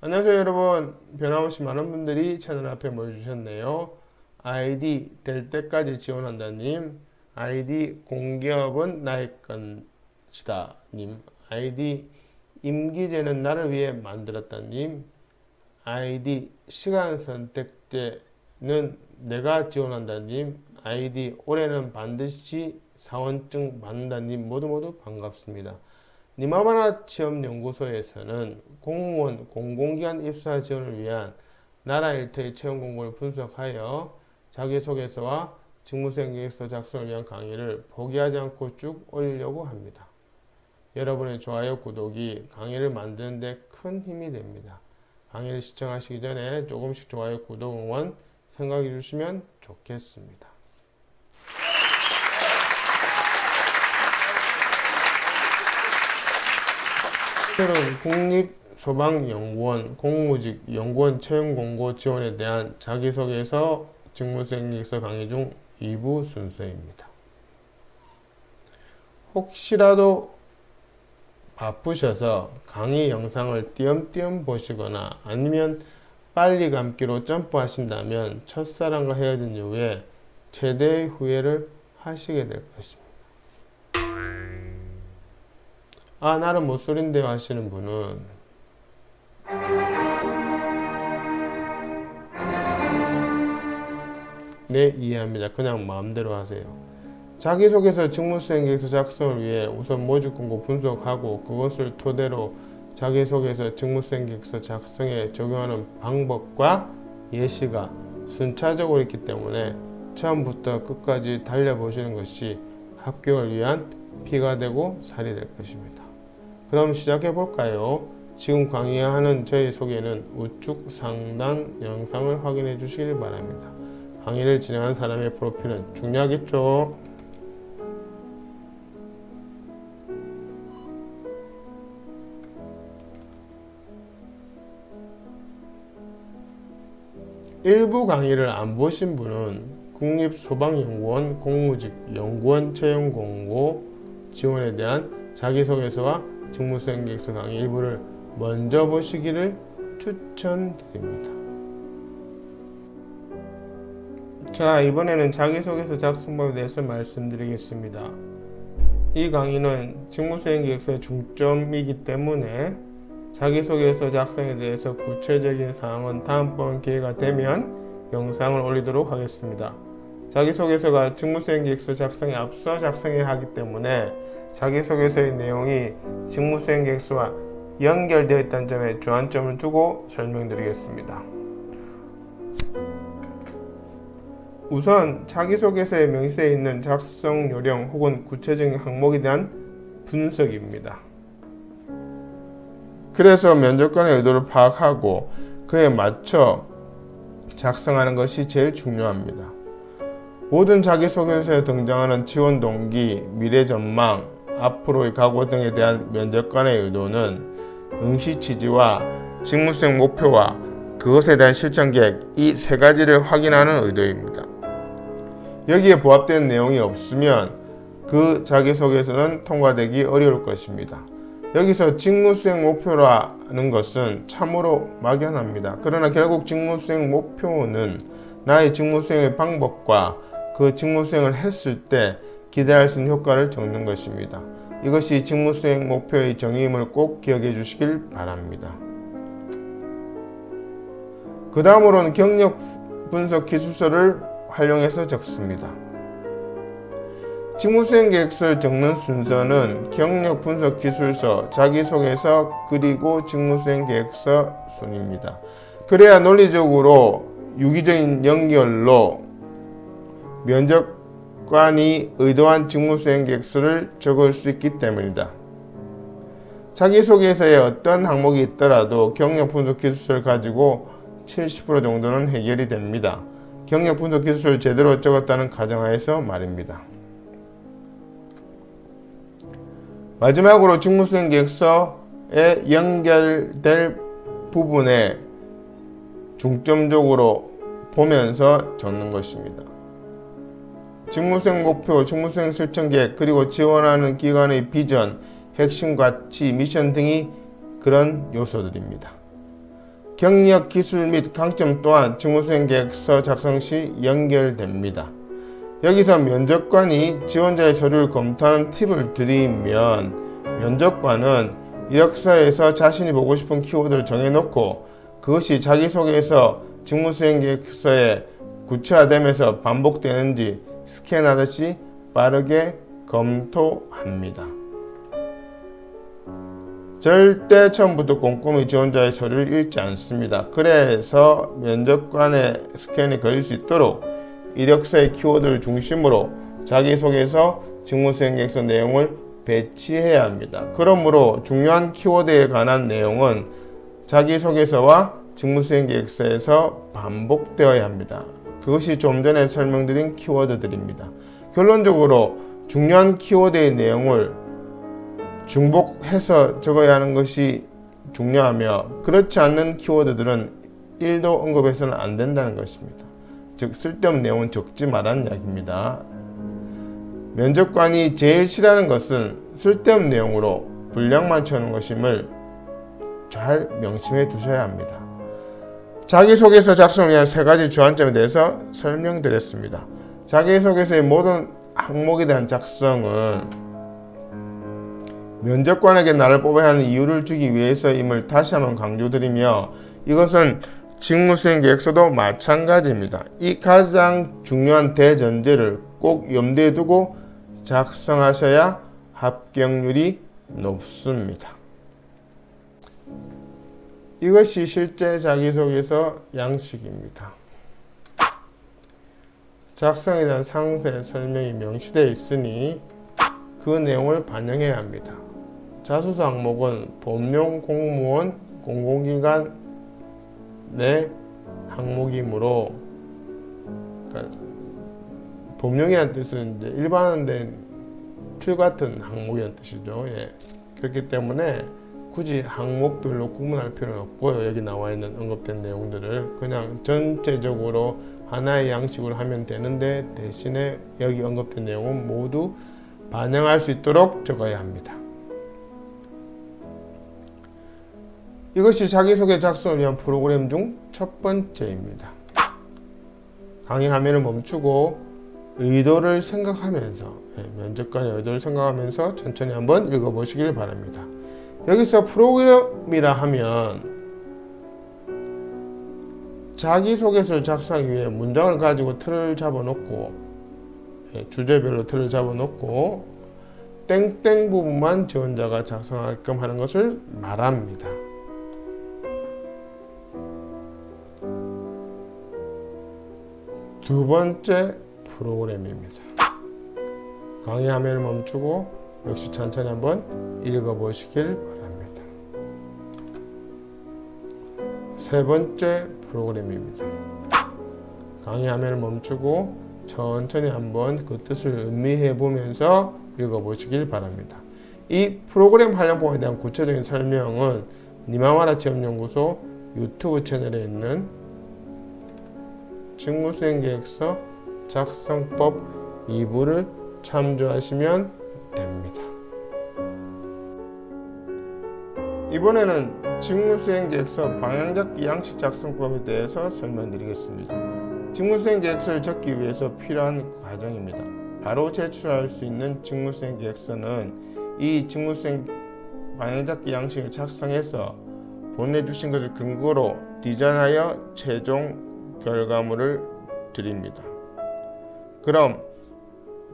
안녕하세요 여러분. 변함없이 많은 분들이 채널 앞에 모여주셨네요. 아이디 될 때까지 지원한다님, 아이디 공기업은 나의 것이다 님, 아이디 임기제는 나를 위해 만들었다님, 아이디 시간 선택제는 내가 지원한다님, 아이디 올해는 반드시 사원증 받는다님 모두 반갑습니다. 니마바나 취업연구소에서는 공무원 공공기관 입사 지원을 위한 나라 일터의 채용 공고를 분석하여 자기소개서와 직무수행 계획서 작성을 위한 강의를 포기하지 않고 쭉 올리려고 합니다. 여러분의 좋아요, 구독이 강의를 만드는 데 큰 힘이 됩니다. 강의를 시청하시기 전에 조금씩 좋아요, 구독, 응원 생각해 주시면 좋겠습니다. 오늘은 국립소방연구원 공무직 연구원 채용공고 지원에 대한 자기소개서 직무수행 계획서 강의 중 2부 순서입니다. 혹시라도 바쁘셔서 강의 영상을 띄엄띄엄 보시거나 아니면 빨리 감기로 점프하신다면 첫사랑과 헤어진 이후에 최대의 후회를 하시게 될 것입니다. 아, 나는 못소린데요 하시는 분은 네, 이해합니다. 그냥 마음대로 하세요. 자기소개서 직무수행 계획서 작성을 위해 우선 모집 공고 분석하고 그것을 토대로 자기소개서 직무수행 계획서 작성에 적용하는 방법과 예시가 순차적으로 있기 때문에 처음부터 끝까지 달려보시는 것이 합격을 위한 피가 되고 살이 될 것입니다. 그럼 시작해 볼까요? 지금 강의하는 저의 소개는 우측 상단 영상을 확인해 주시길 바랍니다. 강의를 진행하는 사람의 프로필은 중요하겠죠? 일부 강의를 안 보신 분은 국립소방연구원 공무직 연구원 채용공고 지원에 대한 자기소개서와 직무수행 계획서 강의 일부를 먼저 보시기를 추천드립니다. 자, 이번에는 자기소개서 작성법에 대해서 말씀드리겠습니다. 이 강의는 직무수행 계획서의 중점이기 때문에 자기소개서 작성에 대해서 구체적인 사항은 다음번 기회가 되면 영상을 올리도록 하겠습니다. 자기소개서가 직무수행 계획서 작성에 앞서 작성해야 하기 때문에 자기소개서의 내용이 직무수행 계획서와 연결되어 있다는 점에 주안점을 두고 설명드리겠습니다. 우선 자기소개서의 명시되어 있는 작성 요령 혹은 구체적인 항목에 대한 분석입니다. 그래서 면접관의 의도를 파악하고 그에 맞춰 작성하는 것이 제일 중요합니다. 모든 자기소개서에 등장하는 지원 동기, 미래 전망, 앞으로의 각오 등에 대한 면접관의 의도는 응시 취지와 직무수행 목표와 그것에 대한 실천 계획, 이 세 가지를 확인하는 의도입니다. 여기에 부합되는 내용이 없으면 그 자기소개서는 통과되기 어려울 것입니다. 여기서 직무수행 목표라는 것은 참으로 막연합니다. 그러나 결국 직무수행 목표는 나의 직무수행의 방법과 그 직무수행을 했을 때 기대할 수 있는 효과를 적는 것입니다. 이것이 직무수행 목표의 정의임을 꼭 기억해 주시길 바랍니다. 그 다음으로는 경력 분석 기술서를 활용해서 적습니다. 직무수행 계획서를 적는 순서는 경력 분석 기술서, 자기소개서, 그리고 직무수행 계획서 순입니다. 그래야 논리적으로 유기적인 연결로 면접관이 의도한 직무수행 계획서를 적을 수 있기 때문이다. 자기소개서에 어떤 항목이 있더라도 경력 분석 기술서를 가지고 70% 정도는 해결이 됩니다. 경력 분석 기술서를 제대로 적었다는 가정하에서 말입니다. 마지막으로 직무수행 계획서에 연결될 부분에 중점적으로 보면서 적는 것입니다. 직무수행 목표, 직무수행 실천 계획, 그리고 지원하는 기관의 비전, 핵심 가치, 미션 등이 그런 요소들입니다. 경력, 기술 및 강점 또한 직무수행계획서 작성 시 연결됩니다. 여기서 면접관이 지원자의 서류를 검토하는 팁을 드리면, 면접관은 이력서에서 자신이 보고 싶은 키워드를 정해놓고 그것이 자기소개서 직무수행계획서에 구체화되면서 반복되는지 스캔하듯이 빠르게 검토합니다. 절대 처음부터 꼼꼼히 지원자의 서류를 읽지 않습니다. 그래서 면접관의 스캔이 걸릴 수 있도록 이력서의 키워드를 중심으로 자기소개서, 직무수행계획서 내용을 배치해야 합니다. 그러므로 중요한 키워드에 관한 내용은 자기소개서와 직무수행계획서에서 반복되어야 합니다. 그것이 좀 전에 설명드린 키워드들입니다. 결론적으로 중요한 키워드의 내용을 중복해서 적어야 하는 것이 중요하며, 그렇지 않는 키워드들은 1도 언급해서는 안 된다는 것입니다. 즉 쓸데없는 내용은 적지 말라는 이야기입니다. 면접관이 제일 싫어하는 것은 쓸데없는 내용으로 분량만 채우는 것임을 잘 명심해 두셔야 합니다. 자기소개서 작성을 위한 3가지 주안점에 대해서 설명드렸습니다. 자기소개서의 모든 항목에 대한 작성은 면접관에게 나를 뽑아야 하는 이유를 주기 위해서임을 다시 한번 강조드리며, 이것은 직무수행계획서도 마찬가지입니다. 이 가장 중요한 대전제를 꼭 염두에 두고 작성하셔야 합격률이 높습니다. 이것이 실제 자기소개서 양식입니다. 작성에 대한 상세 설명이 명시되어 있으니 그 내용을 반영해야 합니다. 자소서 항목은 법령 공무원, 공공기관 내 항목이므로, 그러니까 법령이라는 뜻은 이제 일반화된 틀 같은 항목이라는 뜻이죠. 예. 그렇기 때문에 굳이 항목별로 구분할 필요는 없고요. 여기 나와 있는 언급된 내용들을 그냥 전체적으로 하나의 양식으로 하면 되는데, 대신에 여기 언급된 내용은 모두 반영할 수 있도록 적어야 합니다. 이것이 자기소개 작성을 위한 프로그램 중 첫 번째입니다. 강의 화면을 멈추고 의도를 생각하면서, 면접관의 의도를 생각하면서 천천히 한번 읽어보시길 바랍니다. 여기서 프로그램이라 하면 자기소개서를 작성하기 위해 문장을 가지고 틀을 잡아놓고, 주제별로 틀을 잡아놓고 땡땡 부분만 지원자가 작성하게끔 하는 것을 말합니다. 두 번째 프로그램입니다. 강의 화면을 멈추고 역시 천천히 한번 읽어보시길 바랍니다. 세 번째 프로그램입니다. 강의 화면을 멈추고 천천히 한번 그 뜻을 음미해 보면서 읽어보시길 바랍니다. 이 프로그램 활용법에 대한 구체적인 설명은 니마와라 취업연구소 유튜브 채널에 있는 직무수행계획서 작성법 2부를 참조하시면 됩니다. 이번에는 직무수행계획서 방향잡기 양식 작성법에 대해서 설명드리겠습니다. 직무수행계획서를 적기 위해서 필요한 과정입니다. 바로 제출할 수 있는 직무수행계획서는 이 직무수행 방향잡기 양식을 작성해서 보내주신 것을 근거로 디자인하여 최종 결과물을 드립니다. 그럼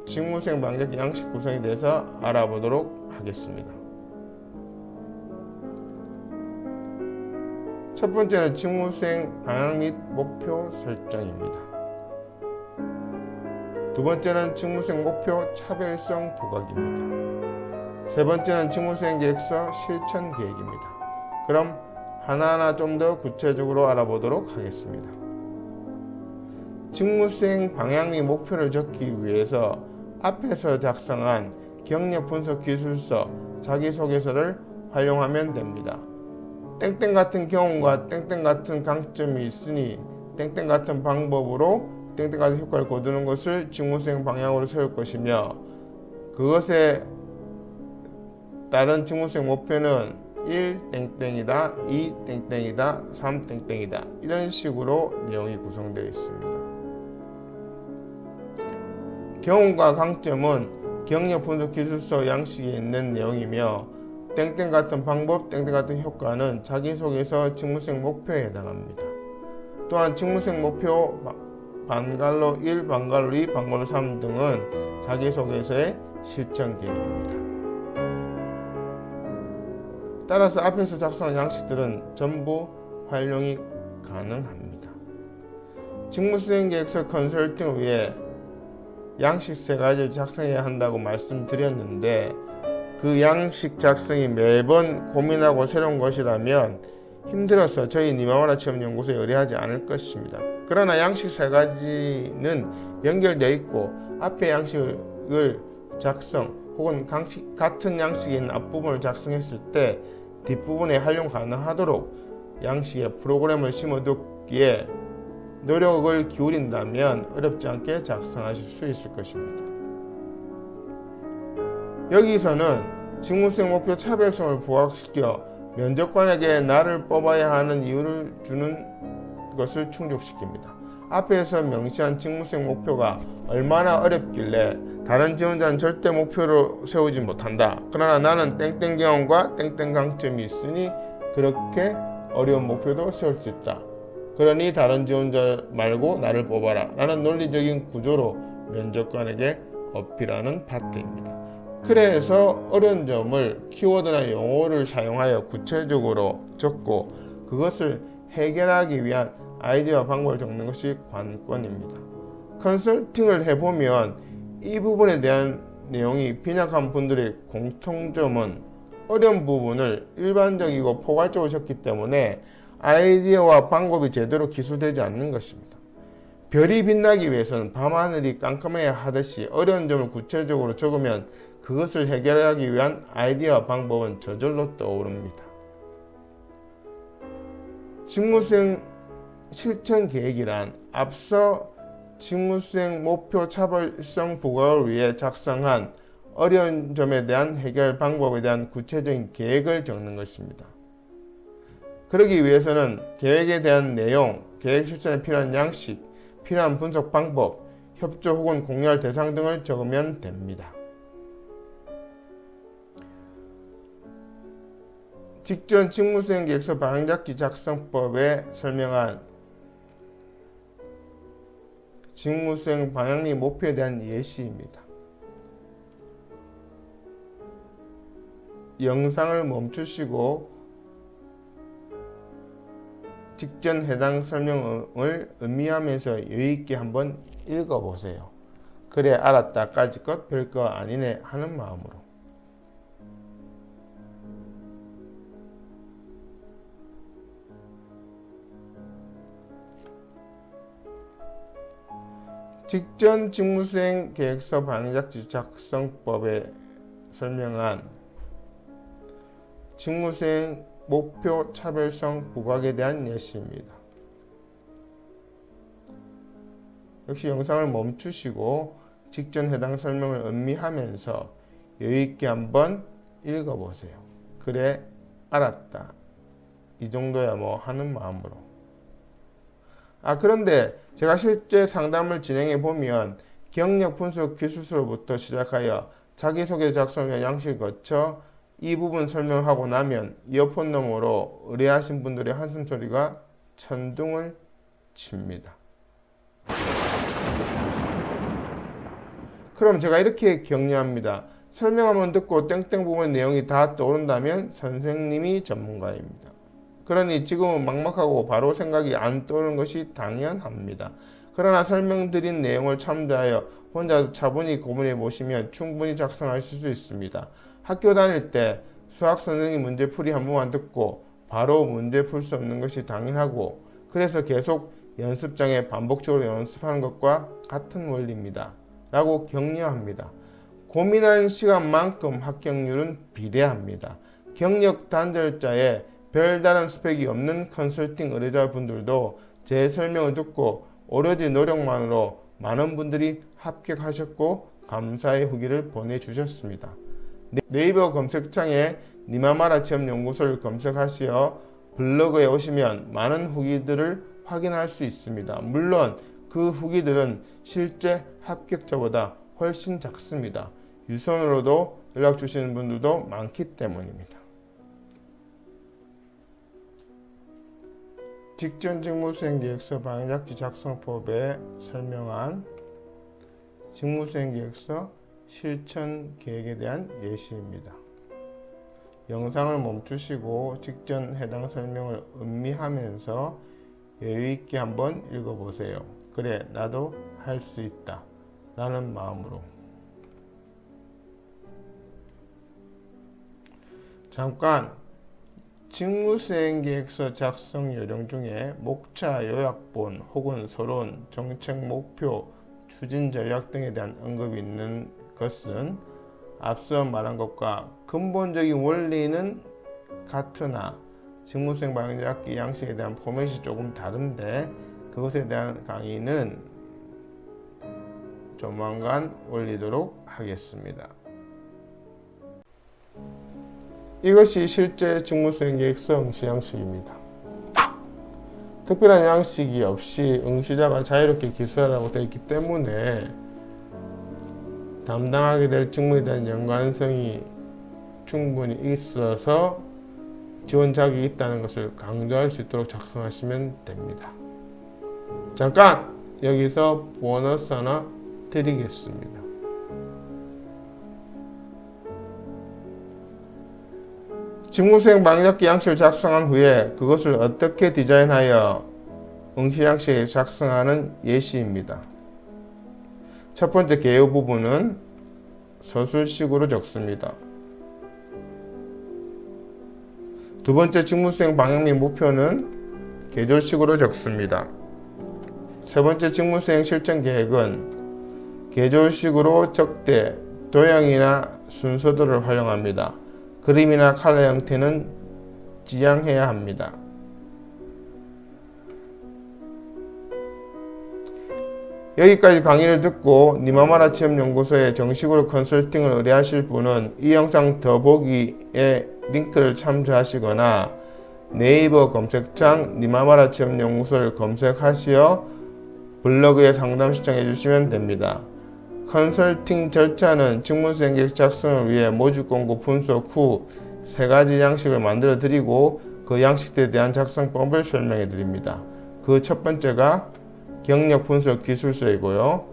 직무수행 방향잡기 양식 구성에 대해서 알아보도록 하겠습니다. 첫 번째는 직무수행 방향 및 목표 설정입니다. 두 번째는 직무수행 목표 차별성 부각입니다. 세 번째는 직무수행 계획서 실천 계획입니다. 그럼 하나하나 좀 더 구체적으로 알아보도록 하겠습니다. 직무수행 방향 및 목표를 적기 위해서 앞에서 작성한 경력 분석 기술서, 자기소개서를 활용하면 됩니다. 땡땡 같은 경험과 땡땡 같은 강점이 있으니 땡땡 같은 방법으로 땡땡 같은 효과를 거두는 것을 직무수행 방향으로 세울 것이며, 그것에 따른 직무수행 목표는 1 땡땡이다, 2 땡땡이다, 3 땡땡이다 이런 식으로 내용이 구성되어 있습니다. 경험과 강점은 경력 분석 기술서 양식에 있는 내용이며 땡땡 같은 방법, 땡땡 같은 효과는 자기소개서 직무수행 목표에 해당합니다. 또한 직무수행 목표 방갈로 1, 방갈로 2, 방갈로 3 등은 자기소개서의 실천 계획입니다. 따라서 앞에서 작성한 양식들은 전부 활용이 가능합니다. 직무수행 계획서 컨설팅을 위해 양식 3가지를 작성해야 한다고 말씀드렸는데 그 양식 작성이 매번 고민하고 새로운 것이라면 힘들어서 저희 니마와라 체험연구소에 의뢰하지 않을 것입니다. 그러나 양식 3가지는 연결되어 있고 앞에 양식을 작성 혹은 같은 양식에 있는 앞부분을 작성했을 때 뒷부분에 활용 가능하도록 양식에 프로그램을 심어두기에 노력을 기울인다면 어렵지 않게 작성하실 수 있을 것입니다. 여기서는 직무수행 목표 차별성을 부각시켜 면접관에게 나를 뽑아야 하는 이유를 주는 것을 충족시킵니다. 앞에서 명시한 직무수행 목표가 얼마나 어렵길래 다른 지원자는 절대 목표로 세우지 못한다. 그러나 나는 땡땡 경험과 땡땡 강점이 있으니 그렇게 어려운 목표도 세울 수 있다. 그러니 다른 지원자 말고 나를 뽑아라 라는 논리적인 구조로 면접관에게 어필하는 파트입니다. 그래서 어려운 점을 키워드나 용어를 사용하여 구체적으로 적고 그것을 해결하기 위한 아이디어와 방법을 적는 것이 관건입니다. 컨설팅을 해보면 이 부분에 대한 내용이 빈약한 분들의 공통점은 어려운 부분을 일반적이고 포괄적으로 적기 때문에 아이디어와 방법이 제대로 기술되지 않는 것입니다. 별이 빛나기 위해서는 밤하늘이 깜깜해야 하듯이 어려운 점을 구체적으로 적으면 그것을 해결하기 위한 아이디어와 방법은 저절로 떠오릅니다. 직무수행 실천 계획이란 앞서 직무수행 목표 차별성 부각을 위해 작성한 어려운 점에 대한 해결 방법에 대한 구체적인 계획을 적는 것입니다. 그러기 위해서는 계획에 대한 내용, 계획 실천에 필요한 양식, 필요한 분석 방법, 협조 혹은 공유할 대상 등을 적으면 됩니다. 직전 직무수행 계획서 방향잡지 작성법에 설명한 직무수행 방향 및 목표에 대한 예시입니다. 영상을 멈추시고 직전 해당 설명을 음미하면서 여유있게 한번 읽어보세요. 그래 알았다 까짓것 별거 아니네 하는 마음으로. 직전 직무수행 계획서 방향잡지 작성법에 설명한 직무수행 목표 차별성 부각에 대한 예시입니다. 역시 영상을 멈추시고 직전 해당 설명을 음미하면서 여유있게 한번 읽어보세요. 그래 알았다 이 정도야 뭐 하는 마음으로. 그런데 제가 실제 상담을 진행해 보면 경력 분석 기술서로부터 시작하여 자기소개 작성과 양식을 거쳐 이 부분 설명하고 나면 이어폰 너머로 의뢰하신 분들의 한숨 소리가 천둥을 칩니다. 그럼 제가 이렇게 격려합니다. 설명하면 듣고 땡땡 부분의 내용이 다 떠오른다면 선생님이 전문가입니다. 그러니 지금은 막막하고 바로 생각이 안 떠오르는 것이 당연합니다. 그러나 설명드린 내용을 참조하여 혼자 차분히 고민해 보시면 충분히 작성하실 수 있습니다. 학교 다닐 때 수학 선생님 문제풀이 한 번만 듣고 바로 문제 풀 수 없는 것이 당연하고 그래서 계속 연습장에 반복적으로 연습하는 것과 같은 원리입니다. 라고 격려합니다. 고민한 시간만큼 합격률은 비례합니다. 경력 단절자에 별다른 스펙이 없는 컨설팅 의뢰자분들도 제 설명을 듣고 오로지 노력만으로 많은 분들이 합격하셨고 감사의 후기를 보내주셨습니다. 네이버 검색창에 니마마라 체험연구소를 검색하시어 블로그에 오시면 많은 후기들을 확인할 수 있습니다. 물론 그 후기들은 실제 합격자보다 훨씬 작습니다. 유선으로도 연락 주시는 분들도 많기 때문입니다. 직전 직무수행계획서 방해작지 작성법에 설명한 직무수행계획서 실천 계획에 대한 예시입니다. 영상을 멈추시고 직전 해당 설명을 음미하면서 여유있게 한번 읽어보세요. 그래, 나도 할 수 있다 라는 마음으로. 잠깐, 직무수행계획서 작성 요령 중에 목차, 요약본 혹은 서론, 정책 목표, 추진 전략 등에 대한 언급이 있는 것은 앞서 말한 것과 근본적인 원리는 같으나 직무수행 방해작기 양식에 대한 포맷이 조금 다른데 그것에 대한 강의는 조만간 올리도록 하겠습니다. 이것이 실제 직무수행계획서 응시 양식입니다. 특별한 양식이 없이 응시자가 자유롭게 기술하라고 되어 있기 때문에 담당하게 될 직무에 대한 연관성이 충분히 있어서 지원 자격이 있다는 것을 강조할 수 있도록 작성하시면 됩니다. 잠깐! 여기서 보너스 하나 드리겠습니다. 직무수행 방해작기 양식을 작성한 후에 그것을 어떻게 디자인하여 응시 양식에 작성하는 예시입니다. 첫 번째 개요 부분은 서술식으로 적습니다. 두 번째 직무수행 방향 및 목표는 계절식으로 적습니다. 세 번째 직무수행 실천 계획은 계절식으로 적되 도형이나 순서도를 활용합니다. 그림이나 칼라 형태는 지양해야 합니다. 여기까지 강의를 듣고 니마마라 체험연구소에 정식으로 컨설팅을 의뢰하실 분은 이 영상 더보기에 링크를 참조하시거나 네이버 검색창 니마마라 체험연구소를 검색하시어 블로그에 상담 신청해 주시면 됩니다. 컨설팅 절차는 직무수행계획 작성을 위해 모집 공고 분석 후 3가지 양식을 만들어 드리고 그 양식들에 대한 작성법을 설명해 드립니다. 그 첫 번째가 경력 분석 기술서이고요.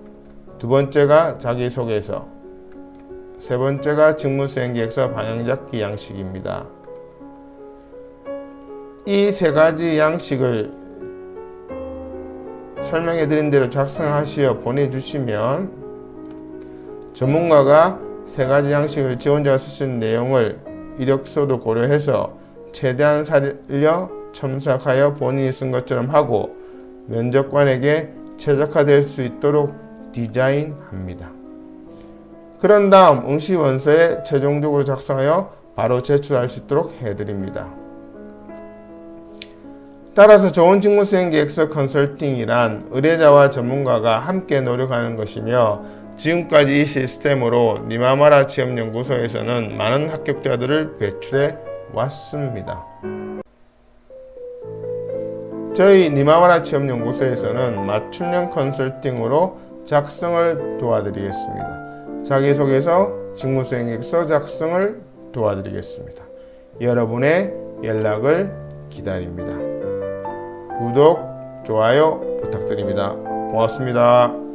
두 번째가 자기소개서, 세 번째가 직무수행계획서 방향잡기 양식입니다. 이 3가지 양식을 설명해 드린 대로 작성하시어 보내주시면 전문가가 3가지 양식을 지원자가 쓰신 내용을 이력서도 고려해서 최대한 살려 첨삭하여 본인이 쓴 것처럼 하고 면접관에게 최적화될 수 있도록 디자인합니다. 그런 다음 응시 원서에 최종적으로 작성하여 바로 제출할 수 있도록 해드립니다. 따라서 좋은 직무수행계획서 컨설팅이란 의뢰자와 전문가가 함께 노력하는 것이며 지금까지 이 시스템으로 니마마라 체험연구소에서는 많은 합격자들을 배출해 왔습니다. 저희 니마마라 체험연구소에서는 맞춤형 컨설팅으로 작성을 도와드리겠습니다. 자기소개서, 직무수행계획서 작성을 도와드리겠습니다. 여러분의 연락을 기다립니다. 구독, 좋아요 부탁드립니다. 고맙습니다.